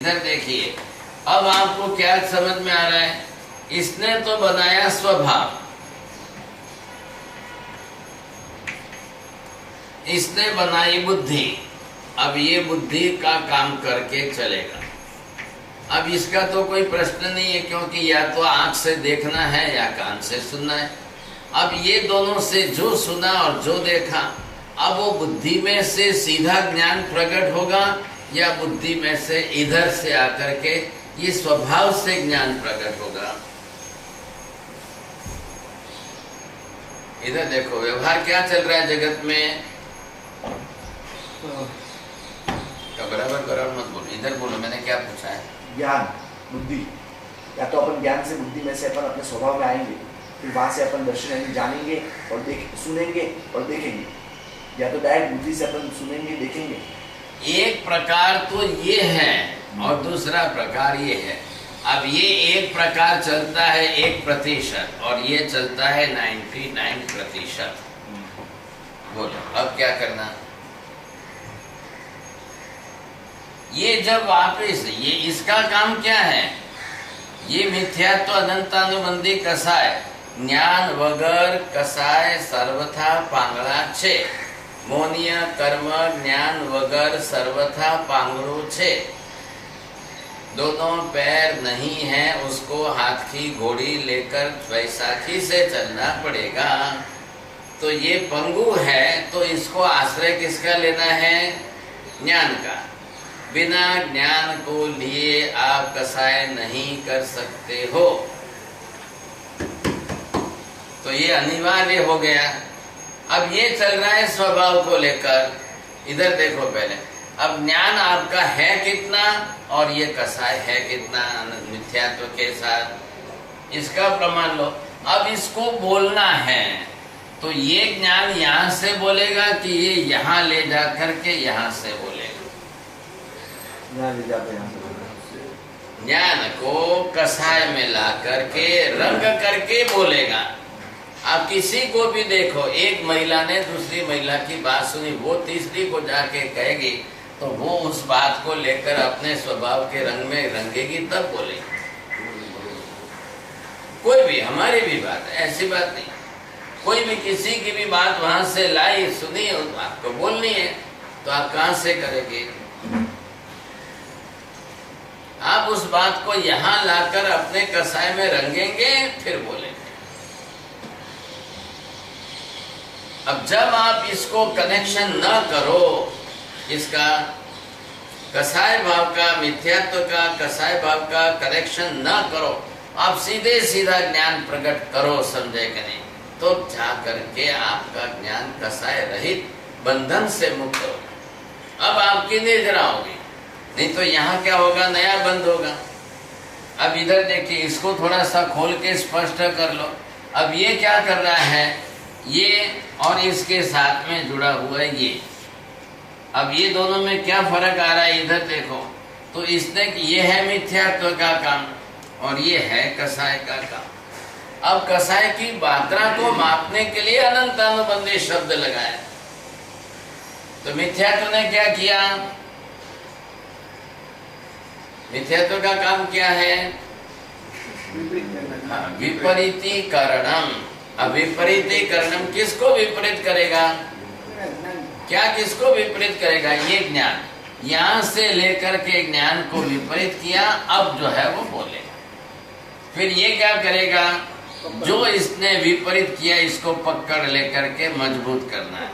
इधर देखिए, अब आपको क्या समझ में आ रहा है? इसने तो बनाया स्वभाव, इसने बनाई बुद्धि। अब ये बुद्धि का काम करके चलेगा। अब इसका तो कोई प्रश्न नहीं है, क्योंकि या तो आंख से देखना है या कान से सुनना है। अब ये दोनों से जो सुना और जो देखा, अब वो बुद्धि में से सीधा ज्ञान प्रकट होगा या बुद्धि में से इधर से आकर के ये स्वभाव से ज्ञान प्रकट होगा। इधर देखो, व्यवहार क्या चल रहा है जगत में। बराबर बराबर मत बोलो, इधर बोलो। मैंने क्या पूछा है? ज्ञान, बुद्धि। या तो अपन ज्ञान से बुद्धि में से अपन अपने स्वभाव में आएंगे, फिर वहां से अपन दर्शन यानी जानेंगे और सुनेंगे और देखेंगे, या तो डायरेक्ट बुद्धि से अपन सुनेंगे देखेंगे। एक प्रकार तो ये है और दूसरा प्रकार ये है। अब ये एक प्रकार चलता है 1% और ये चलता है 99%। बोलो अब क्या करना? ये जब वापिस ये इसका काम क्या है? ये मिथ्यात्व अनंतानुबंधी कसाय, ज्ञान वगर कसाय सर्वथा पांगड़ा छे। मोनिया कर्म ज्ञान वगर सर्वथा पांगड़ो छे। दोनों पैर नहीं है, उसको हाथ की घोड़ी लेकर वैसाखी से चलना पड़ेगा। तो ये पंगु है, तो इसको आश्रय किसका लेना है? ज्ञान का। बिना ज्ञान को लिए आप कसाय नहीं कर सकते हो। तो ये अनिवार्य हो गया। अब ये चल रहा है स्वभाव को लेकर। इधर देखो पहले, अब ज्ञान आपका है कितना और ये कसाय है कितना मिथ्यात्व के साथ, इसका प्रमाण लो। अब इसको बोलना है तो ये ज्ञान यहाँ से बोलेगा कि ये यहाँ ले जा करके यहाँ से बोलेगा? ज्ञान को कसाय में ला करके रंग करके बोलेगा। आप किसी को भी देखो, एक महिला ने दूसरी महिला की बात सुनी, वो तीसरी को जाके कहेगी तो वो उस बात को लेकर अपने स्वभाव के रंग में रंगेगी, तब बोलेगी। कोई भी हमारी भी बात है, ऐसी बात नहीं। कोई भी किसी की भी बात वहां से लाई सुनी, आपको बोलनी है तो आप कहां से करेंगे? आप उस बात को यहाँ लाकर अपने कसाय में रंगेंगे, फिर बोलेंगे। अब जब आप इसको कनेक्शन न करो, इसका कसाय भाव का, मिथ्यात्व का, कसाय भाव का कनेक्शन न करो, आप सीधे सीधा ज्ञान प्रकट करो, समझे कि नहीं? तो जा करके आपका ज्ञान कसाय रहित बंधन से मुक्त होगा। अब आपकी निर्जरा होगी, नहीं तो यहाँ क्या होगा? नया बंद होगा। अब इधर देखिए, इसको थोड़ा सा खोल के स्पष्ट कर लो। अब ये क्या कर रहा है? ये और इसके साथ में जुड़ा हुआ है ये। अब ये दोनों में क्या फर्क आ रहा है? इधर देखो तो इसने ये है मिथ्यात्व का काम और ये है कसाय का काम। अब कसाय की मात्रा को मापने के लिए अनंतानुबंधी शब्द लगाया। तो मिथ्यात्व ने क्या किया? मिथ्यात्व का काम क्या है? विपरीतीकरणम। अब विपरीतीकरणम किसको विपरीत करेगा? क्या किसको विपरीत करेगा? ये ज्ञान। यहां से लेकर के ज्ञान को विपरीत किया, अब जो है वो बोलेगा। फिर ये क्या करेगा? जो इसने विपरीत किया, इसको पकड़ लेकर के मजबूत करना है।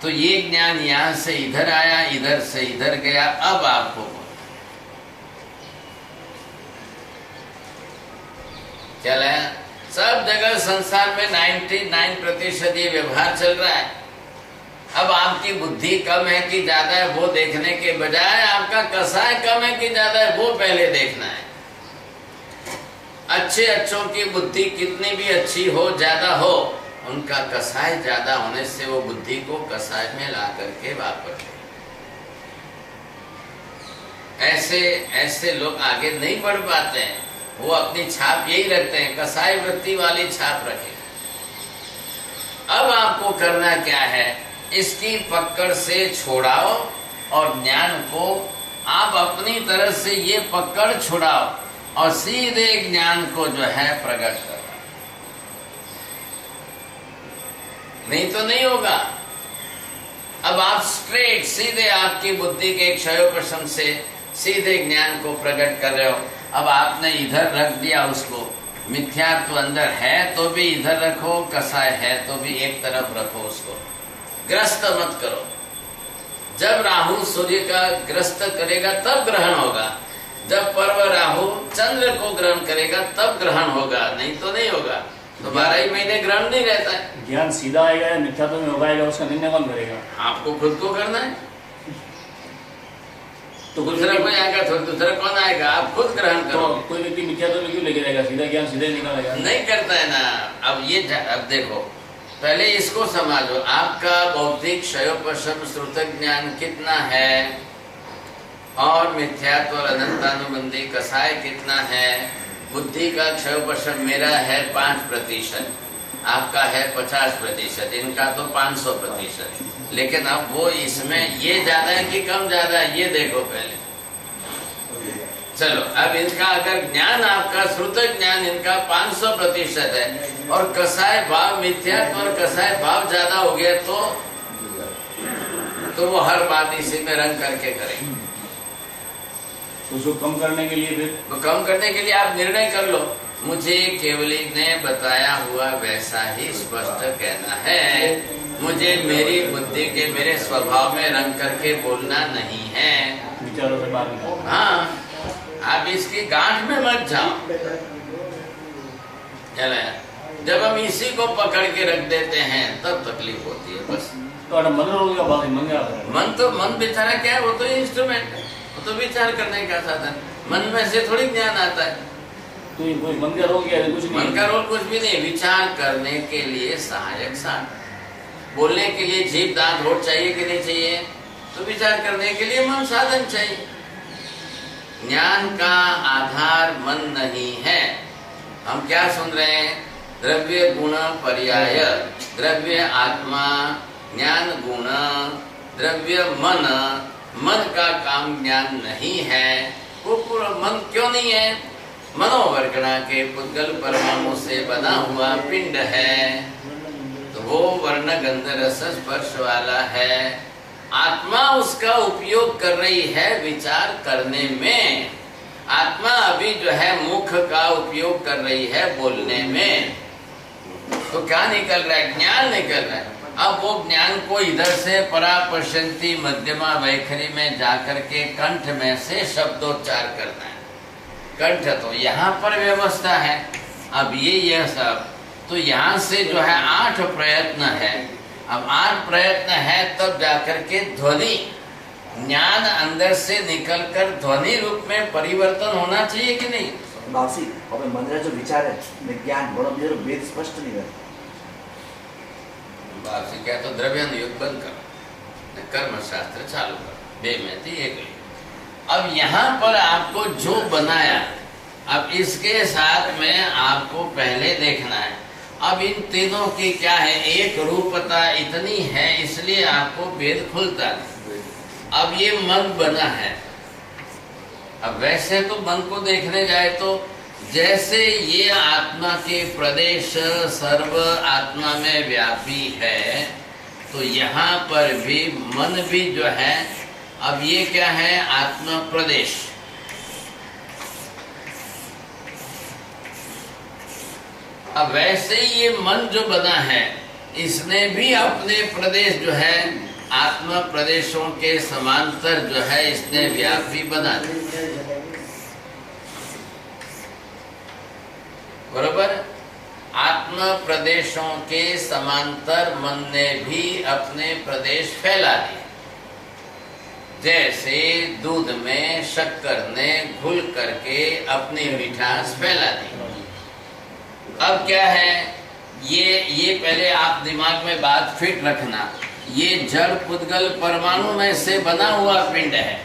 तो ये ज्ञान यहां से इधर आया, इधर से इधर गया, अब आपको चला। सब जगह संसार में 99% ये व्यवहार चल रहा है। अब आपकी बुद्धि कम है कि ज्यादा है, वो देखने के बजाय आपका कसाय कम है कि ज्यादा है, वो पहले देखना है। अच्छों की बुद्धि कितनी भी अच्छी हो, ज्यादा हो, उनका कसाय ज्यादा होने से वो बुद्धि को कसाय में ला करके वापस। ऐसे लोग आगे नहीं बढ़ पाते हैं। वो अपनी छाप यही रखते हैं, कसाय वृत्ति वाली छाप रखे। अब आपको करना क्या है? इसकी पकड़ से छोड़ाओ और ज्ञान को आप अपनी तरफ से ये पकड़ छुड़ाओ और सीधे ज्ञान को जो है प्रकट करो, नहीं तो नहीं होगा। अब आप स्ट्रेट सीधे आपकी बुद्धि के क्षयोपशम से सीधे ज्ञान को प्रकट कर रहे हो। अब आपने इधर रख दिया उसको, मिथ्यात्व अंदर है तो भी इधर रखो, कसाय है तो भी एक तरफ रखो, उसको ग्रस्त मत करो। जब राहु सूर्य का ग्रस्त करेगा तब ग्रहण होगा, जब पर्व राहु चंद्र को ग्रहण करेगा तब ग्रहण होगा, नहीं तो नहीं होगा। तो 12 ही महीने ग्रहण नहीं रहता है। ज्ञान सीधा आएगा या मिथ्यात्व में उगाएगा, उसका निर्णय कौन करेगा? आपको खुद को करना है। तो दूसरा कोई आएगा तो दूसरा कौन आएगा? आप खुद ग्रहण करो। तो कोई व्यक्ति मिथ्यात्व में क्यों लेके रहेगा? सीधा ज्ञान सीधे निकालेगा, नहीं करता है ना। अब देखो, पहले इसको समझो, आपका बौद्धिक क्षयोपशम श्रुतक ज्ञान कितना है और मिथ्यात्व और अनंतानुबंधी कसाय कितना है। बुद्धि का क्षयोपशम मेरा है 5%, आपका है 50%, इनका तो 500%। लेकिन अब वो इसमें ये ज्यादा है कि कम ज्यादा है, ये देखो पहले। चलो, अब इनका अगर ज्ञान, आपका श्रुतक ज्ञान इनका 500% है और कसाय भाव, मिथ्यात्व और कसाय भाव ज्यादा हो गया तो वो हर बात इसी में रंग करके करेंगे। तो उसको कम करने के लिए फिर तो कम करने के लिए आप निर्णय कर लो, मुझे केवली ने बताया हुआ वैसा ही स्पष्ट कहना है, मुझे मेरी बुद्धि के मेरे स्वभाव में रंग करके बोलना नहीं है। विचारों से बाहर निकालो। हाँ, आप इसकी गांठ में मत जाओ। चला, जब हम इसी को पकड़ के रख देते हैं तब तकलीफ होती है बस। तो मन रोगा बात मन क्या है? मन बेचारा क्या है, वो तो इंस्ट्रूमेंट है, वो तो विचार करने का साधन। मन में से थोड़ी ज्ञान आता है। तो ये कोई मन का रोग क्या है? कुछ नहीं। मन का रोल कुछ भी नहीं, विचार करने के लिए सहायक साधन। बोलने के लिए जीभ दांत होठ चाहिए कि नहीं चाहिए? तो विचार करने के लिए मन साधन चाहिए। ज्ञान का आधार मन नहीं है। हम क्या सुन रहे हैं? द्रव्य गुण पर्याय, द्रव्य आत्मा, ज्ञान गुण, द्रव्य मन। मन का काम ज्ञान नहीं है। वो पूरा मन क्यों नहीं है? मनोवर्गणा के पुद्गल परमाणु से बना हुआ पिंड है, तो वो वर्ण गंध रस स्पर्श वाला है। आत्मा उसका उपयोग कर रही है विचार करने में। आत्मा अभी जो है मुख का उपयोग कर रही है बोलने में। तो क्या निकल रहा है? ज्ञान निकल रहा है। अब वो ज्ञान को इधर से परापश्यंती मध्यमा वैखरी में जाकर के कंठ में से शब्दोच्चार करना है। कंठ तो यहाँ पर व्यवस्था है। अब ये सब तो यहाँ से जो है 8 प्रयत्न है। अब 8 प्रयत्न है तब जाकर के ध्वनि ज्ञान अंदर से निकलकर ध्वनि रूप में परिवर्तन होना चाहिए कि नहीं? बासी और मन जो विचार है ज्ञान बड़ा मेरे वेद स्पष्ट नहीं है। बासी क्या तो द्रव्यानुयोग बंद करो, कर्म शास्त्र चालू करो, बेमेती एक। अब यहाँ पर आपको जो बनाया, अब इसके साथ में आपको पहले देखना है। अब इन तीनों की क्या है? एक रूपता इतनी है, इसलिए आपको भेद खुलता है। अब ये मन बना है। अब वैसे तो मन को देखने जाए तो जैसे ये आत्मा के प्रदेश सर्व आत्मा में व्यापी है, तो यहाँ पर भी मन भी जो है, अब ये क्या है? आत्मा प्रदेश। अब वैसे ये मन जो बना है, इसने भी अपने प्रदेश जो है आत्मा प्रदेशों के समांतर जो है इसने व्यापी बना दिया। बरोबर? आत्मा प्रदेशों के समांतर मन ने भी अपने प्रदेश फैला दिए। जैसे दूध में शक्कर ने घुल करके अपनी मिठास फैला दी। अब क्या है? ये पहले आप दिमाग में बात फिट रखना। ये जड़ पुद्गल परमाणु में से बना हुआ पिंड है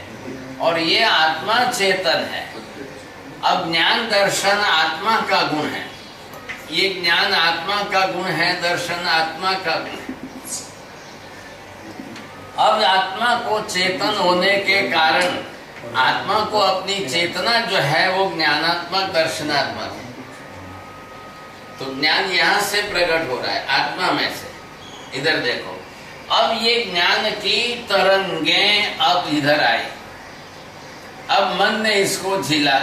और ये आत्मा चेतन है। अब ज्ञान दर्शन आत्मा का गुण है। ये ज्ञान आत्मा का गुण है, दर्शन आत्मा का गुण है। अब आत्मा को चेतन होने के कारण आत्मा को अपनी चेतना जो है वो ज्ञानात्मक दर्शनात्मक है। तो ज्ञान यहां से प्रकट हो रहा है आत्मा में से। इधर देखो, अब ये ज्ञान की तरंगें अब इधर आई। अब मन ने इसको झेला,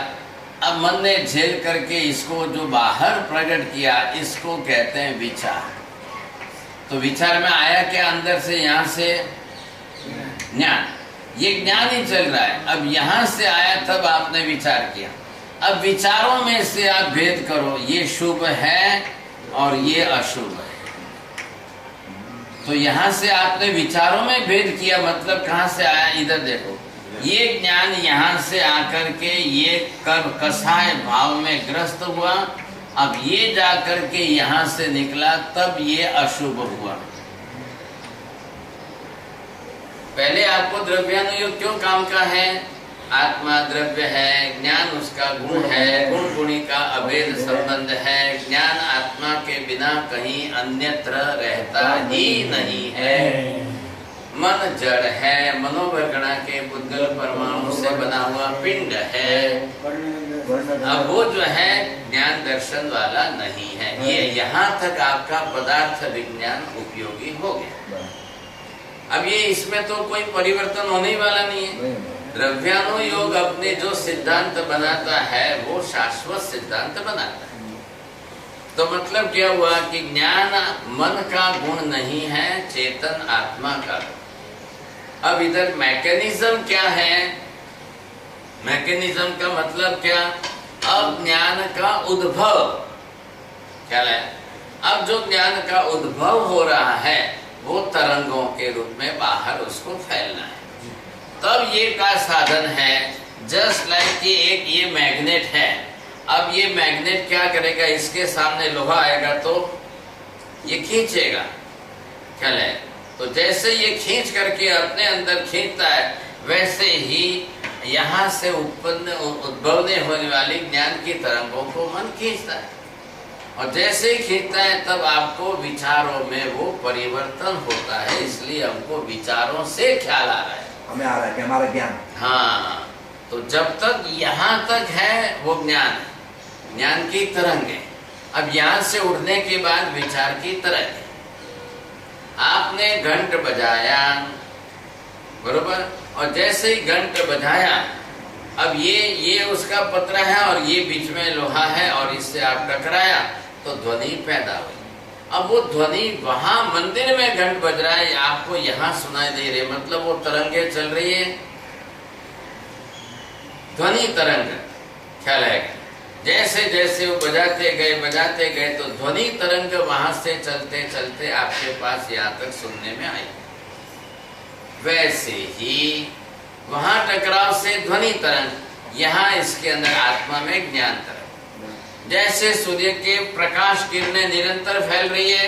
अब मन ने झेल करके इसको जो बाहर प्रकट किया, इसको कहते हैं विचार। तो विचार में आया क्या अंदर से, यहां से ज्ञान। ये ज्ञान ही चल रहा है। अब यहां से आया तब आपने विचार किया। अब विचारों में से आप भेद करो, ये शुभ है और ये अशुभ है। तो यहां से आपने विचारों में भेद किया, मतलब कहां से आया, इधर देखो। ये ज्ञान यहां से आकर के ये कर्म कसाय भाव में ग्रस्त हुआ। अब ये जाकर के यहां से निकला, तब ये अशुभ हुआ। पहले आपको द्रव्यानुयोग क्यों काम का है? आत्मा द्रव्य है, ज्ञान उसका गुण है, गुण गुणी का अभेद संबंध है। ज्ञान आत्मा के बिना कहीं अन्यत्र रहता ही नहीं है। मन जड़ है, मनोवरगणा के बुद्धल परमाणु से बना हुआ पिंड है। अब वो जो है ज्ञान दर्शन वाला नहीं है। ये यहाँ तक आपका पदार्थ विज्ञान उपयोगी हो गया। अब ये इसमें तो कोई परिवर्तन होने वाला नहीं है। द्रव्यानुयोग अपने जो सिद्धांत बनाता है वो शाश्वत सिद्धांत बनाता है। तो मतलब क्या हुआ कि ज्ञान मन का गुण नहीं है, चेतन आत्मा का गुण। अब इधर मैकेनिज्म क्या है? मैकेनिज्म का मतलब क्या? अब ज्ञान का उद्भव क्या है? अब जो ज्ञान का उद्भव हो रहा है वो तरंगों के रूप में बाहर उसको फैलना है। तब ये का साधन है। जस्ट लाइक कि एक ये मैग्नेट है। अब ये मैग्नेट क्या करेगा? इसके सामने लोहा आएगा तो ये खींचेगा, क्या है? तो जैसे ये खींच करके अपने अंदर खींचता है, वैसे ही यहाँ से उद्भवने होने वाली ज्ञान की तरंगों को मन खींचता है। और जैसे ही खींचता है तब आपको विचारों में वो परिवर्तन होता है। इसलिए हमको विचारों से ख्याल आ रहा है, हमें आ रहा है कि हमारा ज्ञान। हाँ, तो जब तक यहाँ तक है वो ज्ञान है, ज्ञान की तरंग है। अब यहाँ से उड़ने के बाद विचार की तरंग है। आपने घंट बजाया, बरोबर, और जैसे ही घंट बजाया, अब ये उसका पत्र है और ये बीच में लोहा है और इससे आप टकराया तो ध्वनि पैदा हुई। अब वो ध्वनि वहां मंदिर में घंट बज रहा है, आपको यहाँ सुनाई दे रही, मतलब वो तरंगे चल रही है, ध्वनि तरंग, ख्याल है? जैसे जैसे वो बजाते गए तो ध्वनि तरंग वहां से चलते चलते आपके पास यहाँ तक सुनने में आई। वैसे ही वहां टकराव से ध्वनि तरंग, यहाँ इसके अंदर आत्मा में ज्ञान तरंग। जैसे सूर्य के प्रकाश किरणें निरंतर फैल रही है,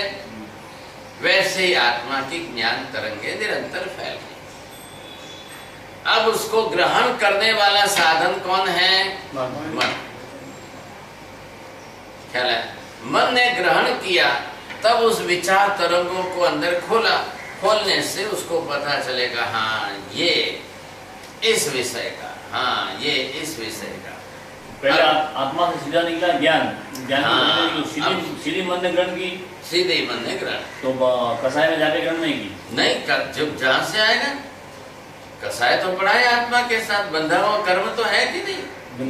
वैसे ही आत्मा की ज्ञान तरंगे निरंतर फैल रही है। अब उसको ग्रहण करने वाला साधन कौन है? मन। ख्याल है? मन ने ग्रहण किया, तब उस विचार तरंगों को अंदर खोला। खोलने से उसको पता चलेगा, हाँ ये इस विषय का, हाँ ये इस विषय का। पहले आत्मा से सीधा निकला ज्ञान, हाँ, सीधी मन ने ग्रहण की, सीधे ही मन ने ग्रहण। तो कसाय में जाके ग्रहण नहीं की? नहीं कर, जब जहां से आएगा। कसाय तो पड़ा है आत्मा के साथ, बंधा हुआ कर्म तो है कि नहीं?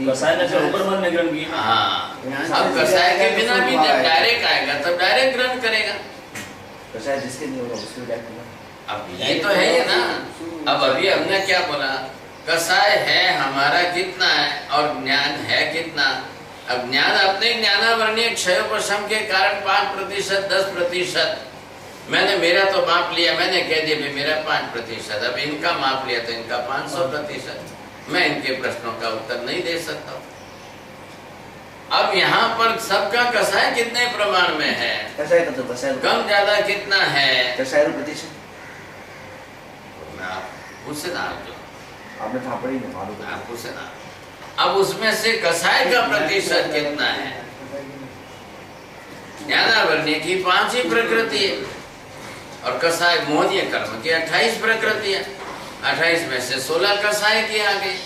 कसाय में से होकर मन ने ग्रहण की। हाँ, अब कसाय के बिना भी जब डायरेक्ट आएगा तब डायरेक्ट ग्रहण करेगा। कसाय जिसके नहीं होगा उसके डायरेक्ट। अब ये तो है ही ना। अब अभी हमने क्या बोला? कसाय है हमारा कितना है और ज्ञान है कितना। अब ज्ञान अपने ज्ञानावरणीय क्षयोपशम के कारण 5%, 10%। मैंने मेरा तो माप लिया, मैंने कह दिया भाई मेरा 5%। अब इनका माप लिया तो इनका 500%। मैं इनके प्रश्नों का उत्तर नहीं दे सकता। अब यहाँ पर सबका कसाय कितने प्रमाण में है? कसाय का तो कसाय कम ज्यादा कितना है? कसाय प्रतिशत। उससे ना जो आपने कहा पड़ी नहीं मालूम, आप उसे ना। अब उसमें से कसाय का प्रतिशत कितना है? ज्ञानावरणीय की 5 ही प्रकृति है और कसाय मोहनीय कर्म की 28 प्रकृति है। 28 में से 16 कसाय की आ गई।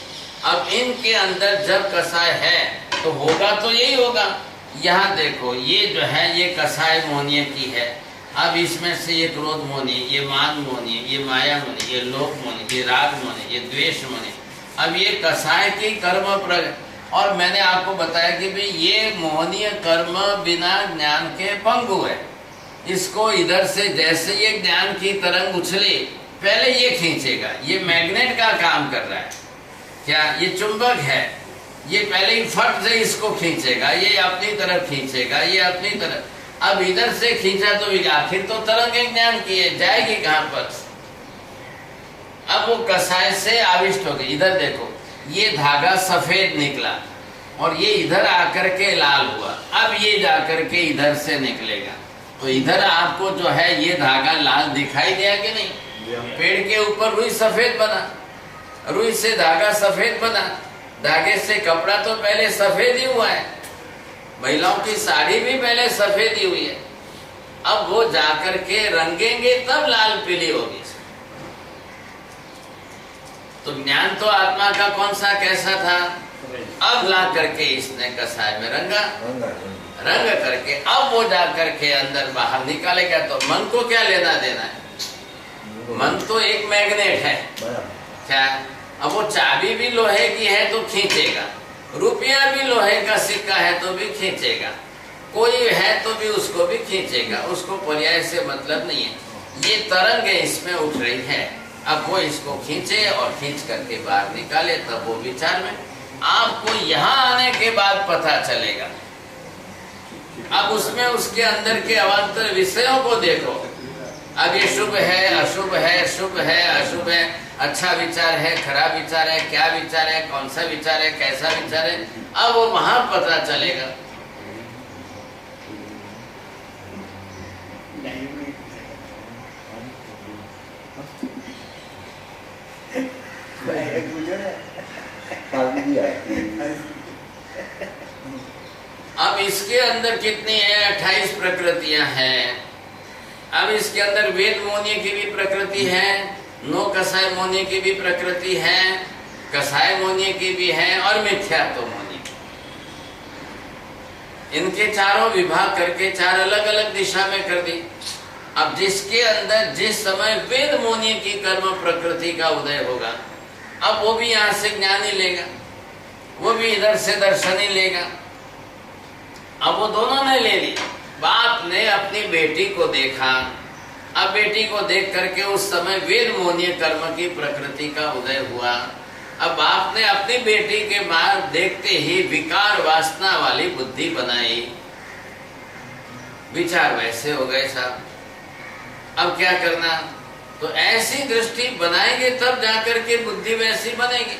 अब इनके अंदर जब कसाय है तो होगा तो यही होगा। यहाँ देखो ये जो है ये कसाय मोहनीय की है। अब इसमें से ये क्रोध मोहनीय, ये मान मोहनीय, ये माया मोहनीय, ये लोभ मोहनीय, ये राग मोहनीय, ये द्वेष मोहनीय। अब ये कसाय की कर्म प्रग, और मैंने आपको बताया कि भाई ये मोहनीय कर्म बिना ज्ञान के पंगु है। इसको इधर से जैसे ये ज्ञान की तरंग उछली पहले ये खींचेगा। ये मैग्नेट का काम कर रहा है, क्या ये चुंबक है, ये पहले ही फट से इसको खींचेगा, ये अपनी तरफ खींचेगा, ये अपनी तरफ। अब इधर से खींचा तो आखिर तो तरंग ज्ञान की है, जाएगी कहां पर? अब वो कसाय से आविष्ट हो गई। इधर देखो ये धागा सफेद निकला और ये इधर आकर के लाल हुआ। अब ये जाकर के इधर से निकलेगा तो इधर आपको जो है ये धागा लाल दिखाई दिया कि नहीं? पेड़ के ऊपर रुई सफेद बना, रुई से धागा सफेद बना, धागे से कपड़ा तो पहले सफेद ही हुआ है, महिलाओं की साड़ी भी पहले सफेद ही हुई है। अब वो जाकर के रंगेंगे तब लाल पीली होगी। तो ज्ञान तो आत्मा का कौन सा कैसा था? अब ला करके इसने कसाय में रंगा, रंग करके अब वो जा करके अंदर बाहर निकालेगा। तो मन को क्या लेना देना है? मन तो एक मैग्नेट है, क्या? अब वो चाबी भी लोहे की है तो खींचेगा, रुपया भी लोहे का सिक्का है तो भी खींचेगा, कोई है तो भी उसको भी खींचेगा, उसको पर्याय से मतलब नहीं है। ये तरंग इसमें उठ रही है, अब वो इसको खींचे और खींच करके बाहर निकाले, तब वो विचार में आपको यहाँ आने के बाद पता चलेगा। अब उसमें उसके अंदर के अवान्तर विषयों को देखो। अब ये शुभ है, अशुभ है, शुभ है, अशुभ है, अच्छा विचार है, खराब विचार है, क्या विचार है, कौन सा विचार है, कैसा विचार है, अब वो वहां पता चलेगा। अब इसके अंदर कितनी है? 28 प्रकृतियां हैं। अब इसके अंदर वेद मोहनीय की भी प्रकृति है, नो कसाय मोहनीय की भी प्रकृति है, कसाय मोहनीय की भी है और मिथ्यात्व मोहनीय। इनके चारों विभाग करके चार अलग अलग दिशा में कर दी। अब जिसके अंदर जिस समय वेद मोहनीय की कर्म प्रकृति का उदय होगा, अब वो भी यहां से ज्ञान ही लेगा, वो भी इधर से दर्शन ही लेगा। अब वो दोनों ने ले ली। बाप ने अपनी बेटी को देखा, अब बेटी को देख करके उस समय वेद मोहनीय कर्म की प्रकृति का उदय हुआ। अब बाप ने अपनी बेटी के बाद देखते ही विकार वासना वाली बुद्धि बनाई, विचार वैसे हो गए साहब। अब क्या करना? तो ऐसी दृष्टि बनाएंगे तब जाकर के बुद्धि वैसी बनेगी।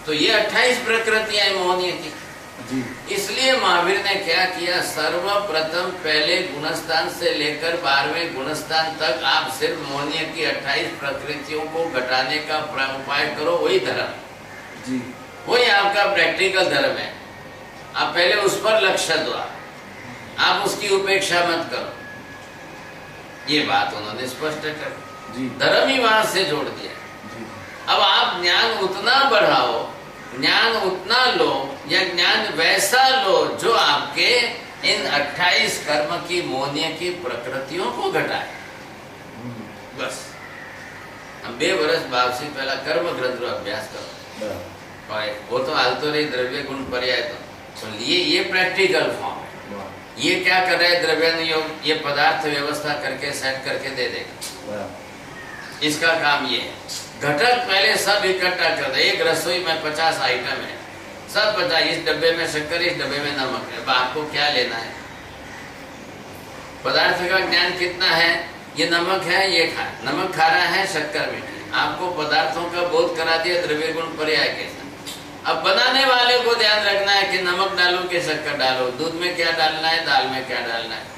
तो ये 28 प्रकृतियां मोहनीय की। इसलिए महावीर ने क्या किया? सर्वप्रथम पहले गुणस्थान से लेकर 12वें गुणस्थान तक आप सिर्फ मोहनीय की 28 प्रकृतियों को घटाने का उपाय करो, वही धर्म, वही आपका प्रैक्टिकल धर्म है। आप पहले उस पर लक्ष्य दो, आप उसकी उपेक्षा मत करो। ये बात उन्होंने स्पष्ट कर दी, धर्म ही वहां से जोड़ दिया। अब आप ज्ञान उतना बढ़ाओ, ज्ञान उतना लो या ज्ञान वैसा लो जो आपके इन 28 कर्म की मोहनीय की प्रकृतियों को घटाए। बस हम 2 वर्ष बाद से पहला कर्म ग्रंथ अभ्यास करो, वो तो हालतो रही द्रव्य गुण पर्याय। तो ये प्रैक्टिकल फॉर्म है। ये क्या कर रहे हैं? द्रव्य योग, ये पदार्थ व्यवस्था करके सेट करके दे देगा। इसका काम ये है। घटक पहले सब इकट्ठा कर दे। एक रसोई में 50 आइटम है, सब 50, इस डब्बे में शक्कर, इस डब्बे में नमक है। अब आपको क्या लेना है? पदार्थ का ज्ञान कितना है? ये नमक है, ये खा, नमक खा रहा है, शक्कर मीठी। आपको पदार्थों का बोध करा दिया द्रव्य गुण पर्याय के साथ। अब बनाने वाले को ध्यान रखना है कि नमक डालो कि शक्कर डालो, दूध में क्या डालना है, दाल में क्या डालना है।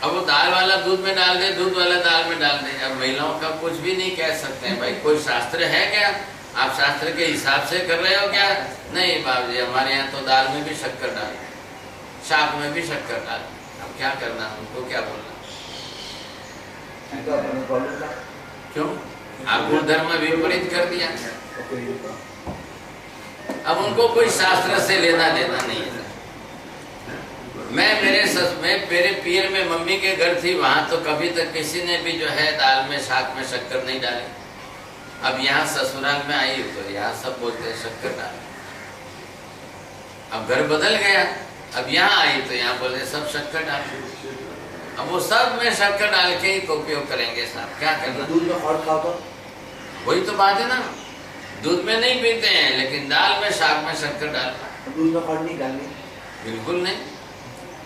अब वो दाल वाला दूध में डाल दे, दूध वाला दाल में डाल दे। अब महिलाओं का कुछ भी नहीं कह सकते हैं। भाई कोई शास्त्र है क्या? आप शास्त्र के हिसाब से कर रहे हो क्या? नहीं बाबू जी, हमारे यहाँ तो दाल में भी शक्कर डाल, शाक में भी शक्कर डाल। अब क्या करना, उनको क्या बोलना? क्यों? आप गुण धर्म विपरीत कर दिया। अब उनको कोई शास्त्र से लेना देना नहीं है। मैं मेरे पीर में मम्मी के घर थी, वहां तो कभी तक किसी ने भी जो है दाल में शाक में शक्कर नहीं डाली। अब यहाँ ससुराल में आई तो यहाँ सब बोलते हैं शक्कर डाल। अब घर बदल गया, अब यहाँ आई तो यहाँ बोले सब शक्कर डाल। अब वो सब में शक्कर डाल के ही तो उपयोग करेंगे साहब, क्या करना। दूध में खड़ खाओ तो वही तो बात है ना, दूध में नहीं पीते हैं लेकिन दाल में शाक में शक्कर डाल। दूध में खड़ नहीं डालनी, बिल्कुल नहीं,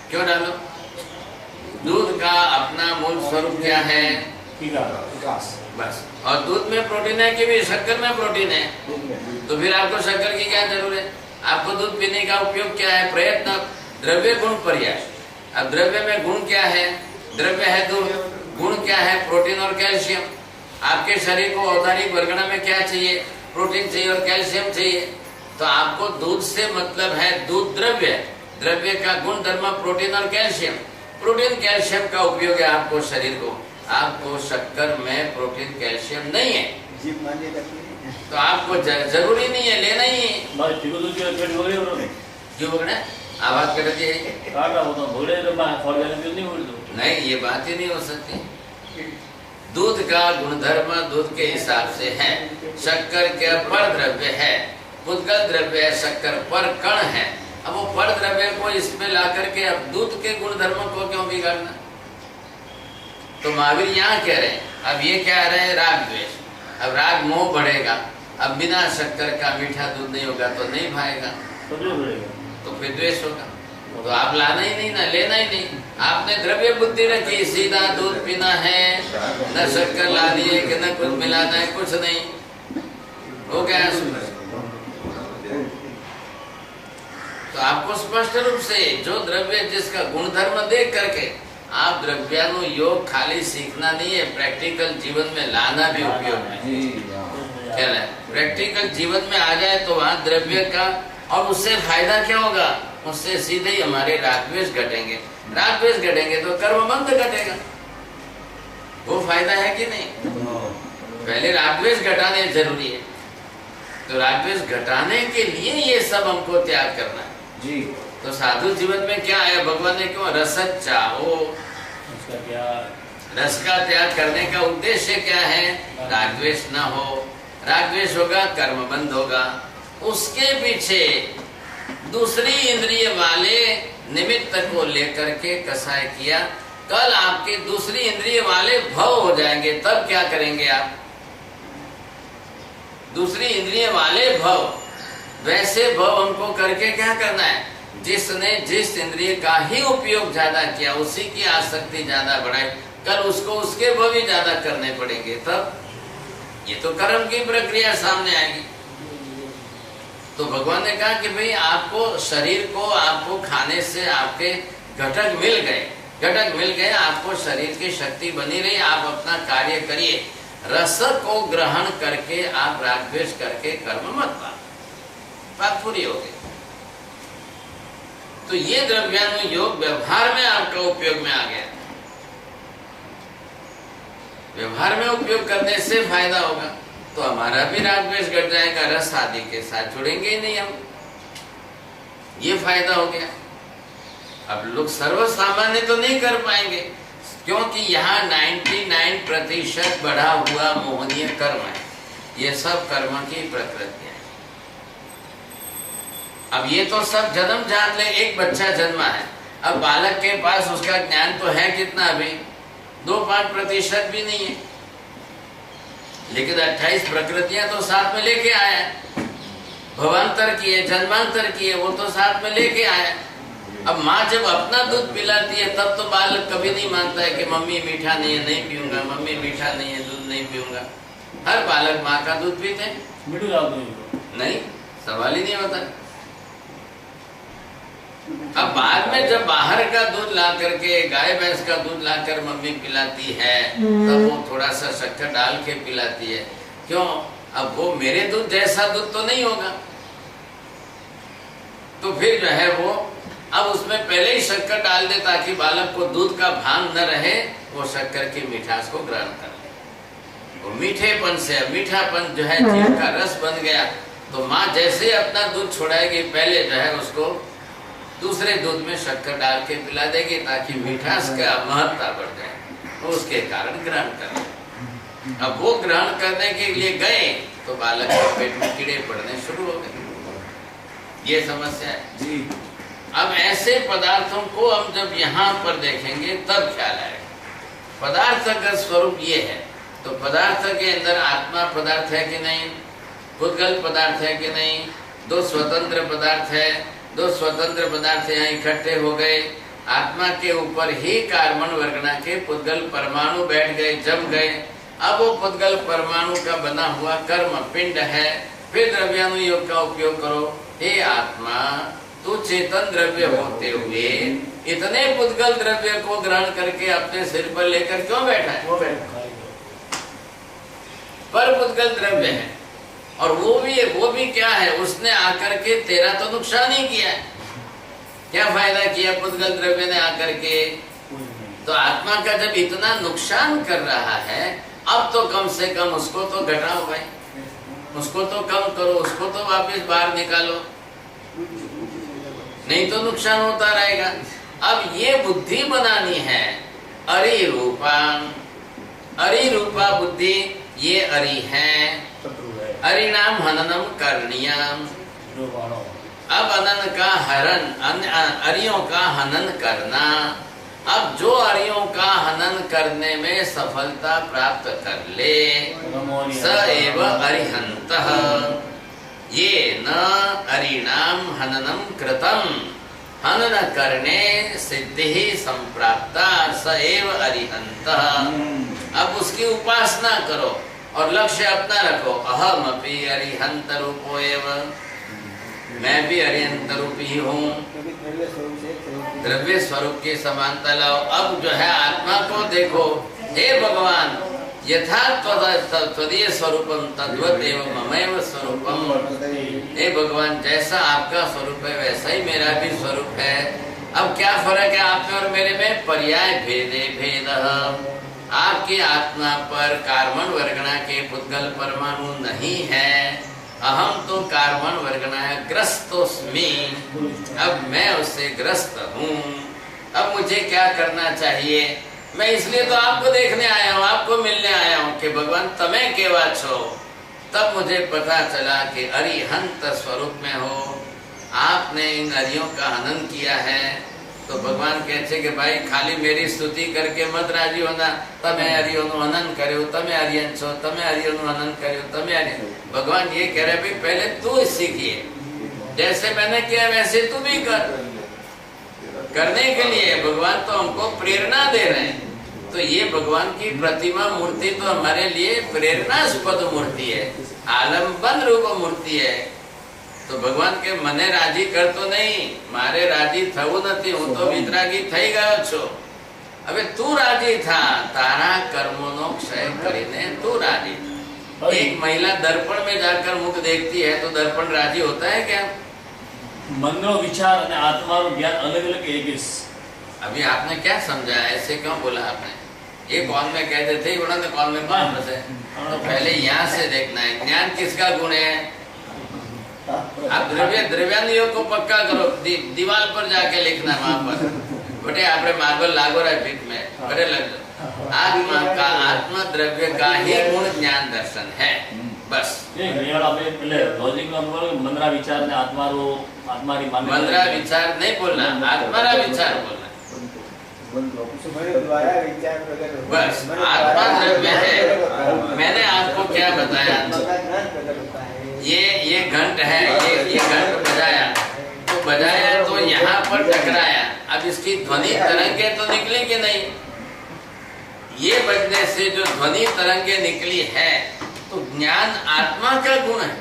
क्यों डालो। दूध का अपना मूल स्वरूप क्या है, विकास। बस। और दूध में प्रोटीन है कि भी शक्कर में प्रोटीन है, दूध में तो फिर आपको शक्कर की क्या जरूरत है। आपको दूध पीने का उपयोग क्या है, प्रयत्न द्रव्य गुण पर्याय। अब द्रव्य में गुण क्या है, द्रव्य है दूध, गुण क्या है प्रोटीन और कैल्शियम। आपके शरीर को औदारिक वर्गना में क्या चाहिए, प्रोटीन चाहिए और कैल्शियम चाहिए। तो आपको दूध से मतलब है, दूध द्रव्य, द्रव्य का गुण धर्म प्रोटीन और कैल्शियम। प्रोटीन कैल्शियम का उपयोग है आपको शरीर को। आपको शक्कर में प्रोटीन कैल्शियम नहीं है, जीभ मान्य करती है। तो आपको जरूरी नहीं है, लेना ही है। क्यों बगड़ा आवाज कर रही है, नहीं ये बात ही नहीं हो सकती। दूध का गुणधर्म दूध के हिसाब से है। शक्कर के पर द्रव्य है, पुद्गल द्रव्य है, शक्कर पर कण है। अब वो पर द्रव्य को इसमें ला करके अब दूध के गुणधर्म को क्यों बिगाड़ना। तो महावीर यहाँ कह रहे हैं, अब ये क्या रहे हैं, राग द्वेष। अब राग मोह बढ़ेगा, अब बिना शक्कर का मीठा दूध नहीं होगा तो नहीं भाएगा, तो फिर द्वेष होगा। तो आप लाना ही नहीं ना, लेना ही नहीं। आपने द्रव्य बुद्धि रखी, सीधा दूध पीना है, न शक्कर लानी है कि न कुछ मिलाना है, कुछ नहीं हो गया। तो आपको स्पष्ट रूप से जो द्रव्य जिसका गुणधर्म देख करके आप द्रव्यानु योग खाली सीखना नहीं है, प्रैक्टिकल जीवन में लाना भी उपयोग है। क्या है, प्रैक्टिकल जीवन में आ जाए तो वहाँ द्रव्य का, और उससे फायदा क्या होगा, उससे सीधे ही हमारे रागद्वेष घटेंगे। रागद्वेष घटेंगे तो कर्मबंध घटेगा, वो फायदा है कि नहीं। पहले रागद्वेष घटाने जरूरी है, तो रागद्वेष घटाने के लिए ये सब हमको त्याग करना है जी। तो साधु जीवन में क्या आया, भगवान ने क्यों रस चाहो, रस का त्याग करने का उद्देश्य क्या है, रागद्वेष न हो। रागद्वेष होगा कर्म बंद होगा। उसके पीछे दूसरी इंद्रिय वाले निमित्त को लेकर के कसाय किया। कल आपके दूसरी इंद्रिय वाले भव हो जाएंगे, तब क्या करेंगे आप, दूसरी इंद्रिय वाले भव, वैसे भव हमको करके क्या करना है, जिसने जिस इंद्रिय का ही उपयोग ज्यादा किया उसी की आसक्ति ज्यादा बढ़ाई, कल उसको उसके भव ही ज्यादा करने पड़ेंगे। तब ये तो कर्म की प्रक्रिया सामने आएगी। तो भगवान ने कहा कि भाई आपको शरीर को, आपको खाने से आपके घटक मिल गए, आपको शरीर की शक्ति बनी रही, आप अपना कार्य करिए। रस को ग्रहण करके आप रागद्वेष करके कर्म मत पाओ, बात पूरी हो गई। तो ये द्रव्यानु योग व्यवहार में आपका उपयोग में आ गया। व्यवहार में उपयोग करने से फायदा होगा, तो हमारा भी रागद्वेष घट जाएगा, रस आदि के साथ जुड़ेंगे ही नहीं हम, ये फायदा हो गया। अब लोग सर्वसामान्य तो नहीं कर पाएंगे, क्योंकि यहाँ 99% बढ़ा हुआ मोहनीय कर्म है। ये सब कर्म की प्रकृति है। अब ये तो सब जन्म जान ले, एक बच्चा जन्मा है, अब बालक के पास उसका ज्ञान तो है कितना, अभी 2-5% भी नहीं है, लेकिन 28 प्रकृतियां तो साथ में लेके आया है। भवांतर की है, जन्मांतर की है, वो तो साथ में लेके आया। अब माँ जब अपना दूध पिलाती है तब तो बालक कभी नहीं मानता है कि मम्मी मीठा नहीं है, नहीं पीऊंगा, मम्मी मीठा नहीं है, दूध नहीं पीऊंगा। हर बालक माँ का दूध पीते हैं, नहीं, सवाल ही नहीं होता। अब बाद में जब बाहर का दूध ला करके, गाय भैंस का दूध लाकर मम्मी पिलाती है, तब वो थोड़ा सा शक्कर डाल के पिलाती है। क्यों, अब वो मेरे दूध जैसा दूध तो नहीं होगा, तो फिर जो है वो अब उसमें पहले ही शक्कर डाल दे ताकि बालक को दूध का भान न रहे, वो शक्कर की मिठास को ग्रहण कर ले। वो मीठेपन से, मीठापन जो है जीव का रस बन गया, तो माँ जैसे ही अपना दूध छोड़ाएगी पहले जो है उसको दूसरे दूध में शक्कर डाल के पिला देगी ताकि मिठास का महत्ता बढ़ जाए, तो उसके कारण ग्रहण कर ले। अब वो ग्रहण करने के लिए गए तो बालक के पेट में कीड़े पड़ने शुरू हो गए। ये समस्या है जी। अब ऐसे पदार्थों को हम जब यहाँ पर देखेंगे तब ख्याल आएगा। पदार्थ का स्वरूप ये है, तो पदार्थ के अंदर आत्मा पदार्थ है कि नहीं, पुद्गल पदार्थ है कि नहीं, दो स्वतंत्र पदार्थ है, दो स्वतंत्र पदार्थ यहाँ इकट्ठे हो गए, आत्मा के ऊपर ही कार्बन वर्गना के पुद्गल परमाणु बैठ गए, जम गए। अब वो पुद्गल परमाणु का बना हुआ कर्म पिंड है, फिर द्रव्यानुयोग का उपयोग करो। हे आत्मा, तू चेतन द्रव्य होते हुए इतने पुद्गल द्रव्य को ग्रहण करके अपने सिर पर लेकर क्यों बैठा है? पर पुद्गल द्रव्य है, और वो भी क्या है, उसने आकर के तेरा तो नुकसान ही किया है। क्या फायदा किया पुद्गल द्रव्य ने आकर के? तो आत्मा का जब इतना नुकसान कर रहा है, अब तो कम से कम उसको तो घटाओ भाई, उसको तो कम करो, उसको तो वापस बाहर निकालो, नहीं तो नुकसान होता रहेगा। अब ये बुद्धि बनानी है अरि रूपा बुद्धि, ये अरि है, अरिणाम हननम करणीयम। अब अनन का हरण, अरियों का हनन करना। अब जो अरियों का हनन करने में सफलता प्राप्त कर ले, स एव अरिहन्तः, ये न अरिणाम हननम कृतम, हनन करने सिद्धि संप्राप्ता, स एव अरिहन्तः। अब उसकी उपासना करो और लक्ष्य अपना रखो, अहम अपि अरिहंत रूपो एव, मैं भी अरिहंत रूपी ही हूँ, द्रव्य स्वरूप की समानता लाओ। अब जो है आत्मा को देखो, हे भगवान, यथा त्वदीय स्वरूपम तद्वत् एव ममैव स्वरूपम। हे भगवान, जैसा आपका स्वरूप है वैसा ही मेरा भी स्वरूप है। अब क्या फर्क है आप में और मेरे में? पर्याय भेदे भेदः। आपकी आत्मा पर कार्बन वर्गना के पुद्गल परमाणु नहीं है, अहम तो कार्बन वर्गना ग्रस्तोस्मि, अब मैं उससे ग्रस्त हूँ। अब मुझे क्या करना चाहिए? मैं इसलिए तो आपको देखने आया हूँ, आपको मिलने आया हूँ कि भगवान तमें केवा छो। तब मुझे पता चला कि अरिहंत स्वरूप में हो, आपने इन अरियों का हनन किया है। तो भगवान कहते कि भाई खाली मेरी स्तुति करके मत राजी होना, तमें अरियोनु हनन करो, तमें अरियन छो, तमें अरियोनु हनन करो, तमें अरियन। भगवान ये कह रहे भाई पहले तू सीखिए, जैसे मैंने किया वैसे तू भी कर। करने के लिए भगवान तो हमको प्रेरणा दे रहे हैं। तो ये भगवान की प्रतिमा मूर्ति तो हमारे लिए प्रेरणास्पद मूर्ति है, आलम्बन रूप मूर्ति है। तो भगवान के मने राजी कर तो नहीं, मारे राजी थवू नहीं, हूँ तो वितरागी थई गयो छो। अबे तू राजी था, तारा कर्मों क्षय करीने तू राजी था। एक महिला दर्पण में जाकर मुख देखती है तो दर्पण राजी होता है क्या? मननो विचार और आत्मा रो ज्ञान अलग अलग है। अभी आपने क्या समझा, ऐसे क्यों बोला आपने? ये कौन में कहते थे, उन्होंने कौन में कौन से? तो पहले यहाँ से देखना है ज्ञान किसका गुण है। आप द्रव्यानुयोग को पक्का करो, दीवार पर जाके लिखना वहां पर, बेटे आपने मार्बल लागो रहा है भीख में, बड़े लग जाओ। आत्मा का, आत्मा द्रव्य का ही गुण ज्ञान दर्शन है, बस। मंदरा विचार ने आत्मा रो, आत्मा री मान्यता, मंदरा विचार नहीं बोलना, आत्मा रा विचार बोलना, बस। आत्मा द्रव्य है। मैंने आपको क्या बताया, ये घंट है, ये घंट बजाया तो यहाँ पर टकराया। अब इसकी ध्वनि तरंगे तो निकली कि नहीं? ये बजने से जो ध्वनि तरंगे निकली है, तो ज्ञान आत्मा का गुण है।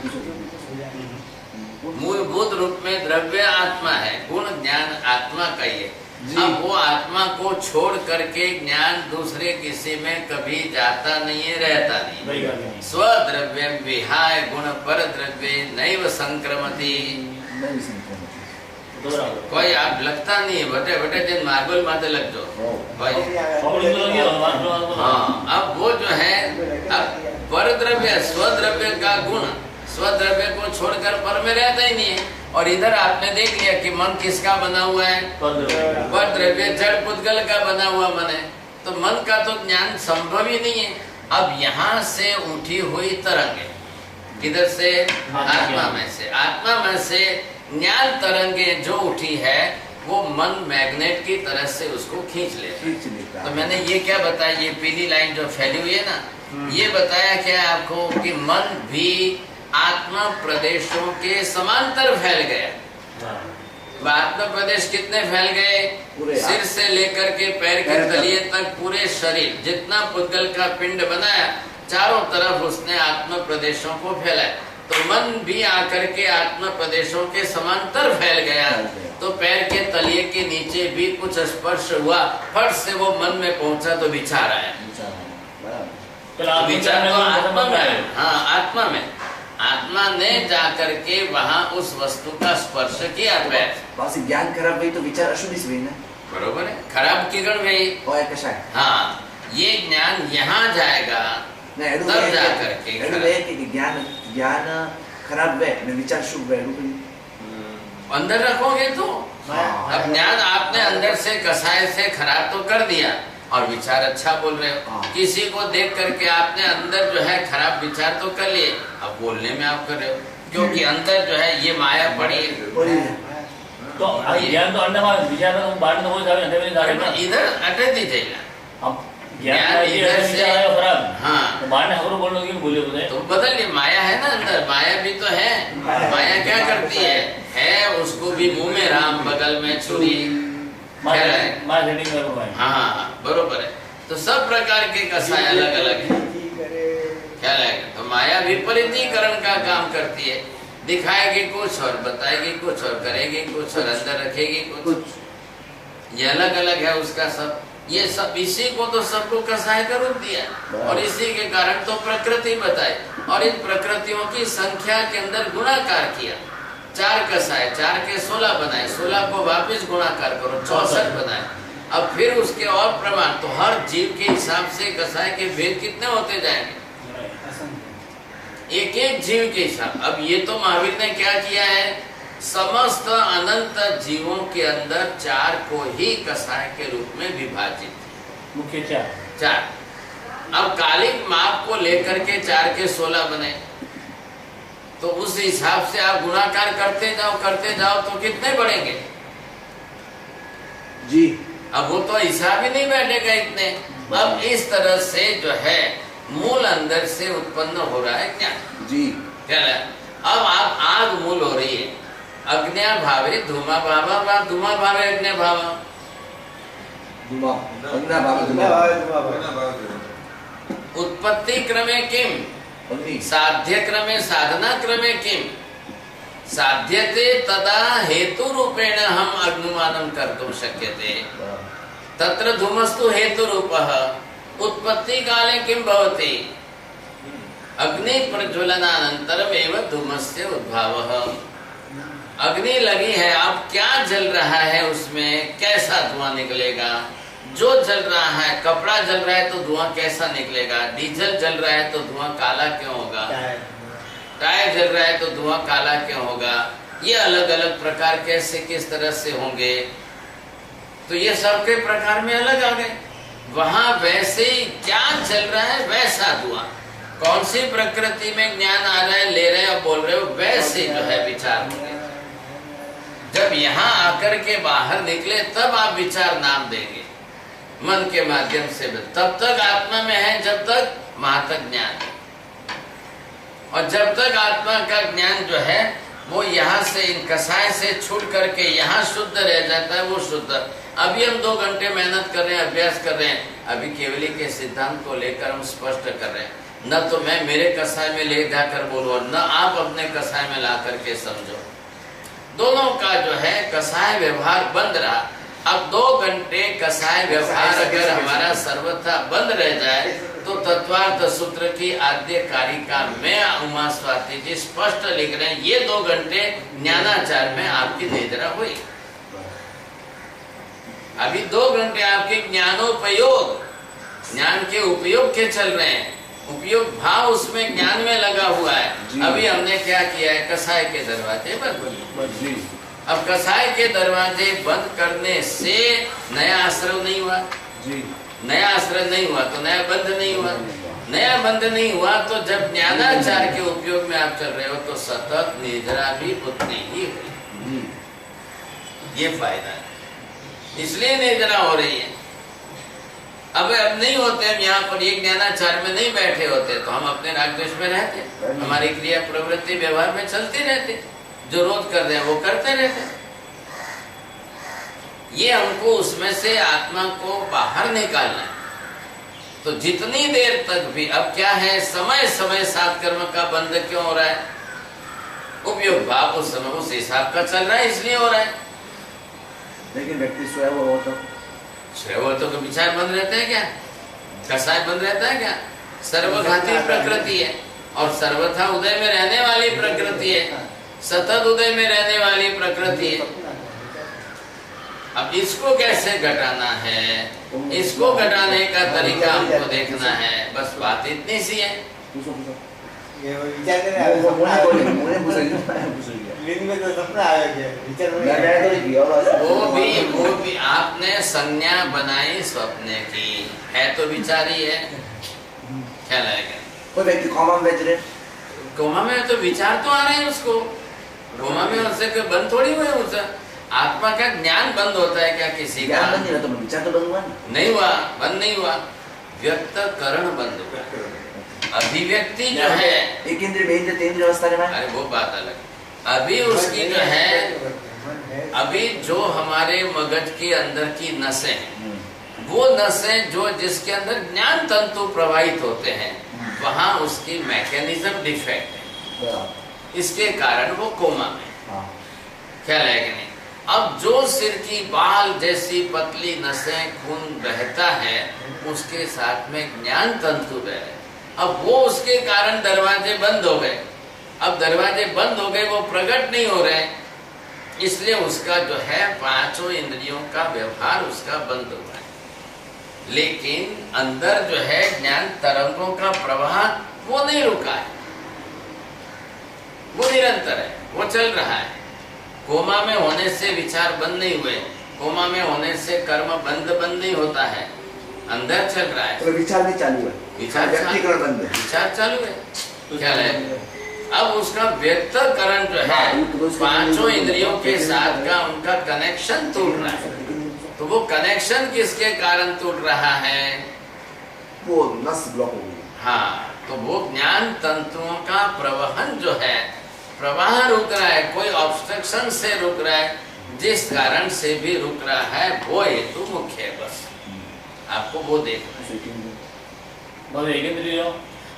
मूलभूत रूप में द्रव्य आत्मा है, गुण ज्ञान आत्मा का ही है। अब वो आत्मा को छोड़ करके ज्ञान दूसरे किसी में कभी जाता नहीं है, रहता नहीं। स्वद्रव्य विहाय गुण पर द्रव्य नैव संक्रमति। कोई आप लगता नहीं है, बटे बटे दिन मार्बल माथे लग जाओ भाई। हाँ, अब वो जो है, अब पर द्रव्य स्वद्रव्य का गुण, स्वद्रव्य को छोड़कर पर में रहता ही नहीं है। और इधर आपने देख लिया कि मन किसका बना हुआ है, पर द्रव्य जड़ पुद्गल का बना हुआ मन है, तो मन का तो ज्ञान संभव ही नहीं है। अब यहाँ से उठी हुई तरंगे, किधर से, आत्मा में से ज्ञान तरंगे जो उठी है वो मन मैग्नेट की तरह से उसको खींच लेता है। तो मैंने ये क्या बताया, ये पीली लाइन जो फैली हुई है ना, ये बताया क्या आपको कि मन भी आत्मा प्रदेशों के समांतर फैल गया। आत्मा प्रदेश कितने फैल गए, सिर से लेकर के पैर के तलिए तक पूरे शरीर, जितना पुद्गल का पिंड बनाया चारों तरफ उसने आत्मा प्रदेशों को फैलाया। तो मन भी आकर के आत्मा प्रदेशों के समांतर फैल गया। तो पैर के तलिए के नीचे भी कुछ स्पर्श हुआ, फट से वो मन में पहुंचा तो विचार आया। विचार तो आत्मा में, हाँ आत्मा में, आत्मा ने जाकर के वहाँ उस वस्तु का स्पर्श किया पैर। ज्ञान खराब गई तो विचार अशुद्धि से ना, बरोबर है, खराब किरण गई। हाँ, ये ज्ञान यहाँ जाएगा तब जाकर के ज्ञान खराब है, विचार शुभ है, अंदर रखोगे तो। अब ज्ञान आपने अंदर से कसाय से खराब तो कर दिया और विचार अच्छा बोल रहे हो। किसी को देख करके आपने अंदर जो है खराब विचार तो कर लिए, अब बोलने में आप कर रहे हो, क्योंकि अंदर जो है ये माया पड़ी है। तो ज्ञान तो अंदर विचार बाहर तो हो इधर अटे दीजिएगा। अब ज्ञान इधर से खराब, हाँ तो बाहर खबर बोलने की बोले तो बदलिए। माया है ना अंदर, माया भी तो है। माया क्या करती है उसको भी मुंह में राम बगल में छुरी, हाँ बरोबर है। तो सब प्रकार के कसाय अलग अलग है, क्या लगेगा। तो माया विपरीतीकरण का काम करती है, दिखाएगी कुछ और बताएगी कुछ और करेगी कुछ और अंदर रखेगी कुछ। ये अलग अलग है उसका सब। ये सब इसी को तो सबको कसाय का रूप दिया और इसी के कारण तो प्रकृति बताई और इन प्रकृतियों की संख्या के अंदर गुणाकार किया। 4 कसाय, 4 के 16 बनाए, 16 को वापिस गुणाकार करो 64 बनाए। अब फिर उसके और प्रमाण, तो हर जीव के हिसाब से कसाय के भेद कितने होते जाएंगे, एक एक जीव के हिसाब। अब ये तो महावीर ने क्या किया है, समस्त अनंत जीवों के अंदर 4 को ही कसाय के रूप में विभाजित, मुख्य 4। अब कालिक माप को लेकर के 4 के 16 बने, तो उस हिसाब से आप गुणाकार करते जाओ तो कितने बढ़ेंगे जी। अब वो तो हिसाब ही नहीं बैठेगा इतने। अब इस तरह से जो है मूल अंदर से उत्पन्न हो रहा है क्या जी, क्या है। अब आप आग मूल हो रही है, अग्न्या भावे धूमा भावा, धूमा भावे अग्न्या भावा, उत्पत्ति क्रमे किम, साध्य क्रमे साधना क्रमे किम, साध्यते तदा हेतु रूपेण हम अग्नुमानं कर्तुं शक्यते, तत्र धूमस्तु हेतु रूपः, उत्पत्ति काले किम भवति, अग्नि प्रज्वलनानंतरम एवं धूमस्य उद्भावः। अग्नि लगी है, अब क्या जल रहा है, उसमें कैसा धुआं निकलेगा। जो जल रहा है, कपड़ा जल रहा है तो धुआं कैसा निकलेगा, डीजल जल रहा है तो धुआं काला क्यों होगा, टायर जल रहा है तो धुआं काला क्यों होगा। ये अलग अलग प्रकार कैसे किस तरह से होंगे, तो ये सबके प्रकार में अलग आ गए। वहां वैसे ही क्या चल रहा है वैसा धुआं, कौन सी प्रकृति में ज्ञान आ रहा है, ले रहे हो, बोल रहे हो, वैसे जो है विचार होंगे। जब यहाँ आकर के बाहर निकले तब आप विचार नाम देंगे मन के माध्यम से। तब तक आत्मा में है जब तक महातक ज्ञान है, और जब तक आत्मा का ज्ञान जो है वो यहाँ से इन कसाय से छूट करके यहाँ शुद्ध रह जाता है, वो शुद्ध। अभी हम 2 घंटे मेहनत कर रहे हैं, अभ्यास कर रहे हैं, अभी केवली के सिद्धांत को लेकर हम स्पष्ट कर रहे हैं। न तो मैं मेरे कसाय में ले जाकर बोलूं और न आप अपने कसाय में ला करके समझो। दोनों का जो है कसाय व्यवहार बंद रहा। अब 2 घंटे कसाय व्यवहार अगर हमारा सर्वथा बंद रह जाए तो तत्वार्थ सूत्र की आद्य कारिका में उमा स्वाति जी स्पष्ट लिख रहे हैं, ये 2 घंटे ज्ञानाचार में आपकी निद्रा हुई। अभी 2 घंटे आपके ज्ञानोपयोग, ज्ञान के उपयोग के चल रहे हैं, उपयोग भाव उसमें ज्ञान में लगा हुआ है। जी। अभी हमने क्या किया है, कसाय के दरवाजे बंद। जी अब कसाय के दरवाजे बंद करने से नया आश्रय नहीं हुआ, जी नया आश्रय नहीं हुआ तो नया बंध नहीं हुआ, नया बंध नहीं हुआ तो जब ज्ञानाचार के उपयोग में आप चल रहे हो तो सतत निद्रा भी उतनी ही हुई। ये फायदा है, इसलिए निद्रा हो रही है। अब नहीं होते हम यहाँ पर, ये ज्ञानाचार में नहीं बैठे होते तो हम अपने रागद्वेष में रहते, हमारी क्रिया प्रवृत्ति व्यवहार में चलती रहती, जो रोज कर रहे हैं वो करते रहते। ये हमको उसमें से आत्मा को बाहर निकालना है। तो जितनी देर तक भी, अब क्या है, समय समय सात कर्म का बंध क्यों हो रहा है, उपयोग भाव उस समय उस हिसाब का चल रहा है, इसलिए हो रहा है। लेकिन व्यक्ति स्वयं हो तो तो विचार बंद रहते हैं क्या, कसाय बंद रहता है क्या? सर्वघाती प्रकृति है और सर्वथा उदय में रहने वाली प्रकृति है, सतत उदय में रहने वाली प्रकृति है। अब इसको कैसे घटाना है, इसको घटाने का तरीका हमको देखना है। बस बात इतनी सी है। ये वो विचार कर रहा है, मुझे पूछ नींद में तो सपना आया क्या विचार में मैं तो किया और वो भी आपने संज्ञा बनाई स्वप्न की, है तो विचार ही है, क्या लगेगा? कोई व्यक्ति कॉमा में बेच रहे, कोमा में तो विचार तो आ रहे हैं उसको, कोमा में उससे कोई बंद थोड़ी हुए, उससे आत्मा का ज्ञान बंद होता है क्या किसी का? ज्ञान बंद नहीं रहा तो विचार तो बंद हुआ नहीं हुआ, बंद नहीं हुआ, व्यक्तकरण बंद हुआ। अभिव्यक्ति जो है, एक इंद्रिय में इंद्रिय तीन इंद्रिय अवस्था में, अरे वो बात अलग। अभी उसकी जो है, अभी जो हमारे मगज के अंदर की नसें हैं, वो नसें जो जिसके अंदर ज्ञान तंतु प्रवाहित होते हैं, वहां उसकी मैकेनिज्म डिफेक्ट है, इसके कारण वो कोमा में, ख्याल है कि नहीं? अब जो सिर की बाल जैसी पतली नसें, खून बहता है, उसके साथ में ज्ञान तंतु बह रहे, अब वो उसके कारण दरवाजे बंद हो गए। अब दरवाजे बंद हो गए, वो प्रकट नहीं हो रहे, इसलिए उसका जो है पांचों इंद्रियों का व्यवहार उसका बंद हुआ है। लेकिन अंदर जो है ज्ञान तरंगों का प्रवाह वो नहीं रुका है, वो निरंतर है, वो चल रहा है। कोमा में होने से विचार बंद नहीं हुए, कोमा में होने से कर्म बंद नहीं होता है, अंदर चल रहा है। तो विचार भी चालू है, विचार व्यक्तिकरण बंद है, विचार चालू है, क्या है? अब उसका व्यक्तकरण जो है पांचों इंद्रियों के साथ का उनका कनेक्शन टूट रहा है। तो वो कनेक्शन किसके कारण टूट रहा है? वो नस ब्लॉक हो गई। हाँ, तो वो ज्ञान तंतुओं का प्रवहन जो है, प्रवाह रुक रहा है, कोई ऑब्स्ट्रक्शन से रुक रहा है, जिस कारण से भी रुक रहा है वो हेतु मुख्य है। बस आपको वो देखना है।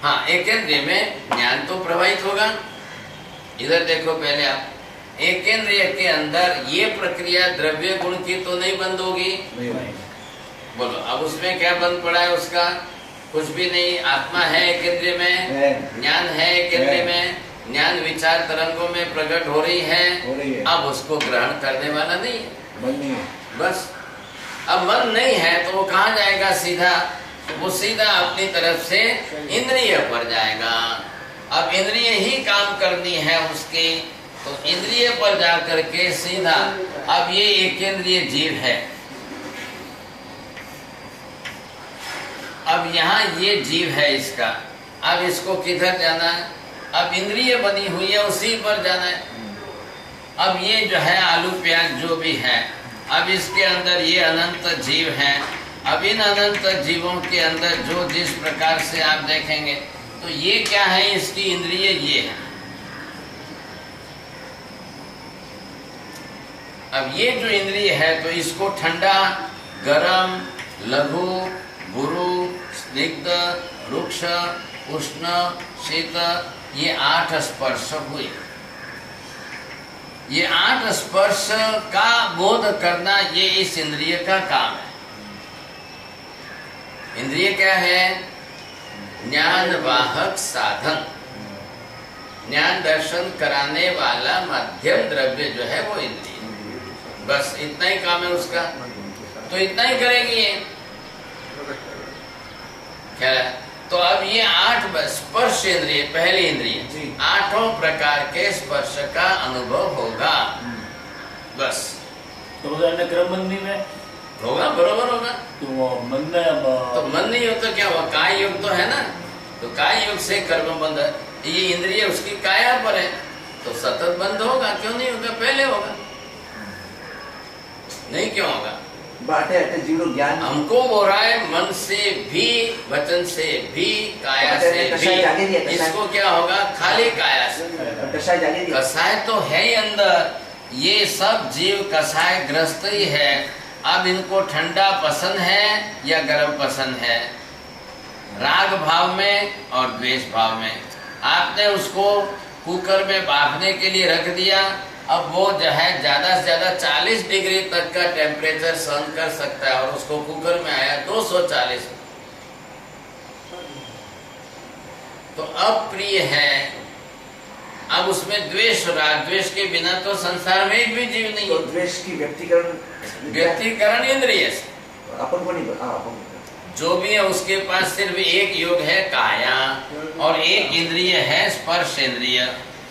हाँ, एक इंद्रिय में ज्ञान तो प्रवाहित होगा। इधर देखो पहले आप, एक इंद्रिय के अंदर ये प्रक्रिया द्रव्य गुण की तो नहीं बंद होगी, बोलो। अब उसमें क्या बंद पड़ा है उसका? कुछ भी नहीं। आत्मा है एक इंद्रिय में, ज्ञान है एक इंद्रिय में, ज्ञान विचार तरंगों में प्रकट हो रही है। अब उसको ग्रहण करने वाला नहीं है, मन नहीं है। बस अब मन नहीं है तो वो कहाँ जाएगा? सीधा, वो सीधा अपनी तरफ से इंद्रिय पर जाएगा। अब इंद्रिय ही काम करनी है उसकी, तो इंद्रिय पर जाकर के सीधा, अब ये एक इंद्रिय जीव है, अब यहाँ ये जीव है इसका, अब इसको किधर जाना है? अब इंद्रिय बनी हुई है उसी पर जाना है। अब ये जो है आलू प्याज जो भी है, अब इसके अंदर ये अनंत जीव हैं। अब इन अनंत जीवों के अंदर जो जिस प्रकार से आप देखेंगे तो ये क्या है? इसकी इंद्रिय ये है। अब ये जो इंद्रिय है तो इसको ठंडा, गरम, लघु, गुरु, स्निग्ध, रुक्ष, उष्ण, शीत, ये 8 स्पर्श हुए। ये 8 स्पर्श का बोध करना ये इस इंद्रिय का काम है। इंद्रिय क्या है? ज्ञान वाहक साधन, ज्ञान दर्शन कराने वाला माध्यम द्रव्य जो है वो इंद्रिय। बस इतना ही काम है उसका, तो इतना ही करेगी ये। क्या तो अब ये 8 स्पर्श इंद्रिय, पहली जी। इंद्रिय 8 प्रकार के स्पर्श का अनुभव होगा। बस तो वो अन्य क्रम बंदी में होगा, बरोबर होगा। तो वो मन में तो मन नहीं हो तो क्या हुआ? काय योग तो है ना, तो काय योग से कर्म बंध, ये इंद्रिय उसकी काया पर है, तो सतत बंद होगा। क्यों नहीं होगा? पहले होगा। नहीं क्यों होगा? बाटे अटे जीवो ज्ञान हमको बोल रहा है मन से भी, वचन से भी, काया बाटे से कषाय जागे दिया, भी। कषाय। इसको क्या होगा? खाली काया से। कषाय जागे दिया। कसाय तो है ही अंदर, ये सब जीव कसाय ग्रस्त ही है। अब इनको ठंडा पसंद है या गर्म पसंद है? राग भाव में और द्वेष भाव में। आपने उसको कुकर में बाफने के लिए रख दिया, अब वो जो है ज्यादा से ज्यादा 40 डिग्री तक का टेम्परेचर सहन कर सकता है, और उसको कुकर में आया 240। तो अप्रिय है। अब उसमें द्वेष, राग द्वेष के बिना तो संसार में एक भी जीव नहीं तो है। द्वेष की व्यक्तिकरण व्यक्तिकरण इंद्रिय से अपन को नहीं, अपन को। जो भी है उसके पास सिर्फ एक योग है काया, और एक इंद्रिय है स्पर्श इंद्रिय।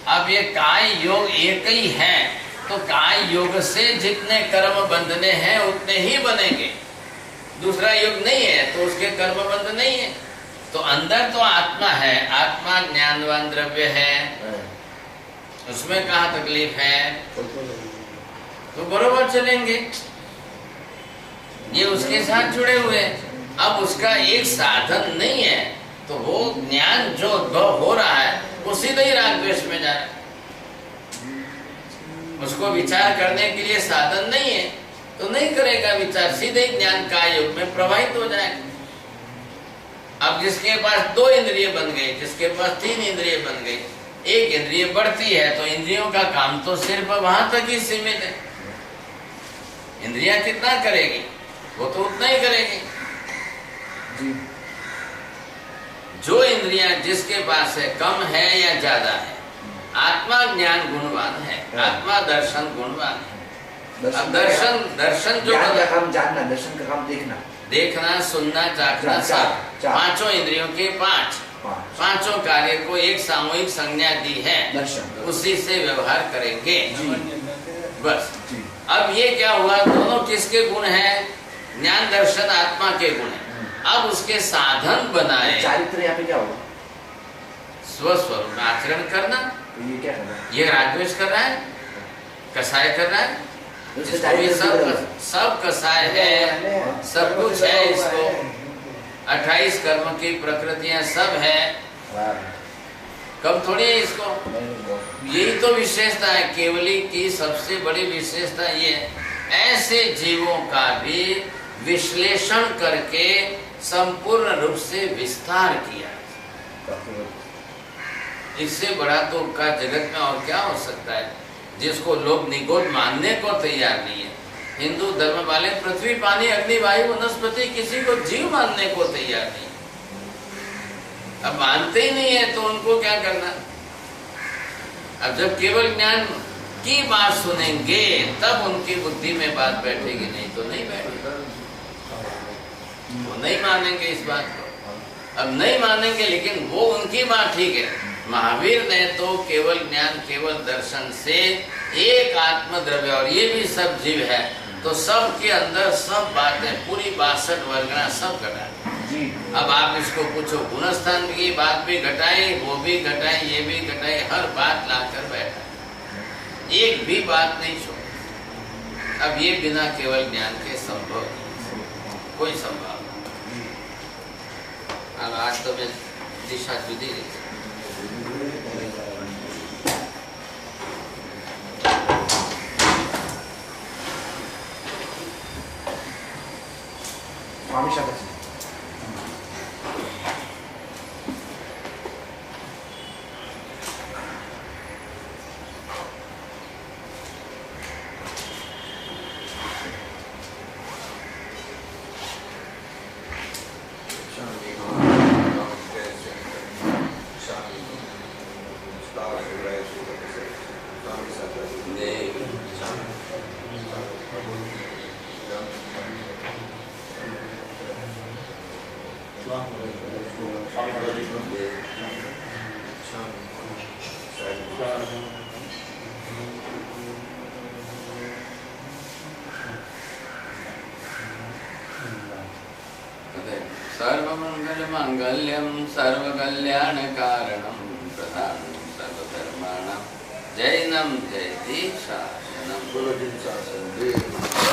अब ये काय योग एक ही है, तो काय योग से जितने कर्म बंधने हैं उतने ही बनेंगे। दूसरा योग नहीं है तो उसके कर्म बंध नहीं है। तो अंदर तो आत्मा है, आत्मा ज्ञानवान द्रव्य है, उसमें कहाँ तकलीफ है? तो बरोबर चलेंगे, ये उसके साथ जुड़े हुए हैं। अब उसका एक साधन नहीं है, तो वो ज्ञान जो उद्भव हो रहा है वो सीधे ही राग द्वेष में जा रहा है। उसको विचार करने के लिए साधन नहीं है, तो नहीं करेगा विचार, सीधे ही ज्ञान का योग में प्रवाहित हो जाएगा। अब जिसके पास 2 इंद्रिय बन गए, जिसके पास 3 इंद्रिय बन गई, एक इंद्रिय बढ़ती है, तो इंद्रियों का काम तो सिर्फ वहां तक ही सीमित है। इंद्रियां कितना करेगी? वो तो उतना ही करेगी। जो इंद्रियां जिसके पास है, कम है या ज्यादा है, आत्मा ज्ञान गुणवान है, आत्मा दर्शन गुणवान है। अब दर्शन जो ज्ञान का काम जानना, दर्शन का काम देखना, देखना, सुनना, चाखना, सब पांचों इंद्रियों के पांचों कार्य को एक सामूहिक संज्ञा दी है, दर्शन उसी से व्यवहार करेंगे। बस जी। अब ये क्या हुआ? दोनों किसके गुण हैं? ज्ञान दर्शन आत्मा के गुण हैं। अब उसके साधन बनाए। चारित्र यहाँ पे क्या होगा? स्वस्वरूप में आचरण करना। तो ये क्या कर रहा है? ये रागद्वेष कर रहा है, कसाय कर रहा है, उसके इसको भी चारित्र सब कसाय है, सब कुछ है इसको। 28 कर्म की प्रकृतियां सब है, कम थोड़ी है इसको। यही तो विशेषता है केवली की, सबसे बड़ी विशेषता ये है, ऐसे जीवों का भी विश्लेषण करके संपूर्ण रूप से विस्तार किया। इससे बड़ा तो का जगत में और क्या हो सकता है, जिसको लोग निगोद मानने को तैयार नहीं है। हिंदू धर्म वाले पृथ्वी, पानी, अग्नि, वायु, वनस्पति, किसी को जीव मानने को तैयार नहीं। अब मानते ही नहीं है तो उनको क्या करना? अब जब केवल ज्ञान की बात सुनेंगे तब उनकी बुद्धि में बात बैठेगी, नहीं तो नहीं बैठेगी। वो नहीं मानेंगे इस बात को। अब नहीं मानेंगे, लेकिन वो उनकी बात ठीक है। महावीर ने तो केवल ज्ञान, केवल दर्शन से एक आत्म द्रव्य, और ये भी सब जीव है, तो सब के अंदर सब बातें, पूरी 62 वर्गना सब घटा। अब आप इसको पूछो, गुणस्थान की बात भी घटाई, वो भी घटाई, ये भी घटाई, हर बात लाकर बैठा, एक भी बात नहीं छोड़ी। अब ये बिना केवल ज्ञान के संभव नहीं, कोई संभव। अब आज तो मैं दिशा जुदी रही। स्वामी शब्द सर्वमङ्गलमाङ्गल्यं सर्वकल्याणकारणं प्रधानं सर्वधर्माणां जैनं जयति शासनं। बोलो जी शासन जी।